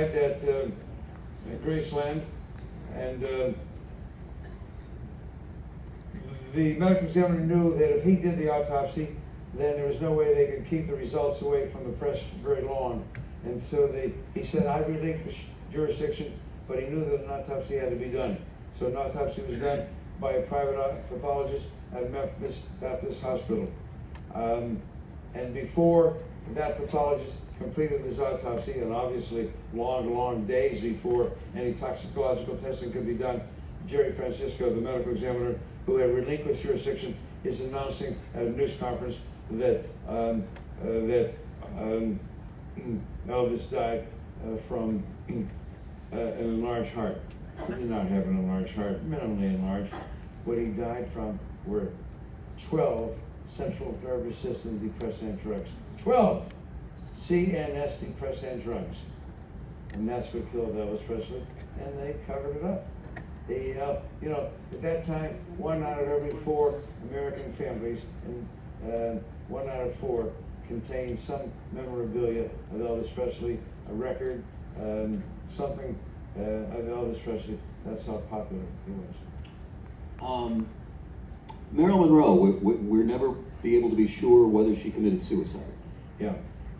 At Graceland, and the medical examiner knew that if he did the autopsy, then there was no way they could keep the results away from the press for very long. And so he said, I relinquished jurisdiction, but he knew that an autopsy had to be done. So an autopsy was done by a private pathologist at Memphis Baptist Hospital. And before that pathologist completed his autopsy, and obviously long days before any toxicological testing could be done, Jerry Francisco, the medical examiner who had relinquished jurisdiction, is announcing at a news conference that Elvis died from an enlarged heart. He did not have an enlarged heart, minimally enlarged. What he died from were 12 central nervous system depressant drugs. 12 CNS depressant drugs. And that's what killed Elvis Presley, and they covered it up. They, at that time, 1 out of every 4 American families, and 1 out of 4 contained some memorabilia of Elvis Presley, a record, something of Elvis Presley. That's how popular he was. Marilyn Monroe, we'll never be able to be sure whether she committed suicide. Yeah.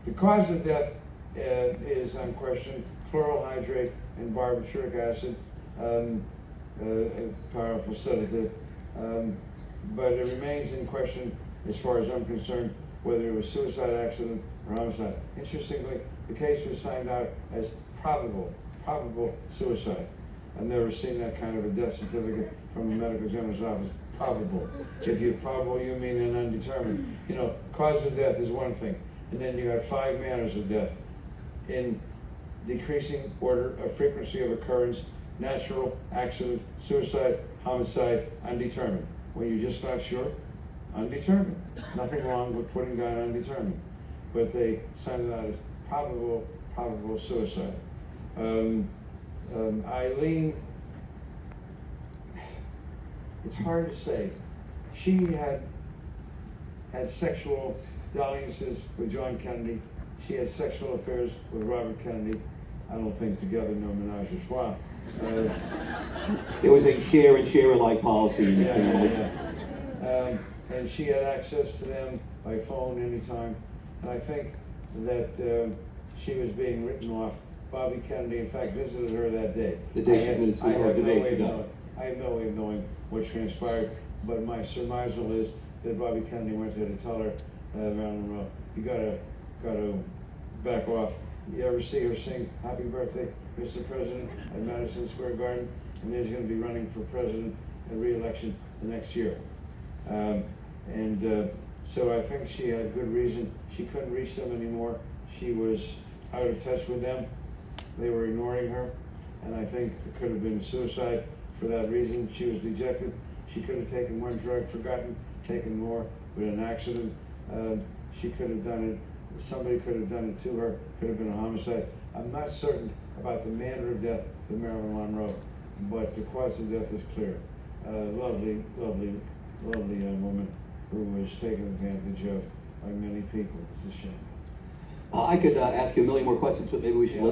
The cause of death is unquestioned chloral hydrate and barbituric acid, a powerful sedative. But it remains in question, as far as I'm concerned, whether it was suicide, accident, or homicide. Interestingly, the case was signed out as probable suicide. I've never seen that kind of a death certificate from a medical examiner's office. Probable. If you're probable, you mean an undetermined. Cause of death is one thing. And then you have 5 manners of death in decreasing order of frequency of occurrence: natural, accident, suicide, homicide, undetermined. When you're just not sure, undetermined. Nothing wrong with putting down undetermined. But they signed it out as probable suicide. Eileen, it's hard to say. She had sexual dalliances with John Kennedy. She had sexual affairs with Robert Kennedy. I don't think together, no menage a trois. There was a share and share alike policy in the family. And she had access to them by phone anytime. And I think that she was being written off. Bobby Kennedy, in fact, visited her that day. The day she committed suicide, the day she died. I have no way of knowing what transpired, but my surmisal is that Bobby Kennedy went there to tell her, Marilyn Monroe, you gotta back off. You ever see her sing "Happy Birthday, Mr. President" at Madison Square Garden? And there's going to be running for president and re-election the next year. So I think she had good reason. She couldn't reach them anymore. She was out of touch with them. They were ignoring her, and I think it could have been suicide for that reason. She was dejected. She could have taken one drug, forgotten, taken more with an accident. She could have done it. Somebody could have done it to her. Could have been a homicide. I'm not certain about the manner of death of Marilyn Monroe, but the cause of death is clear. Lovely young woman who was taken advantage of by many people. It's a shame. I could ask you a million more questions, but maybe we should let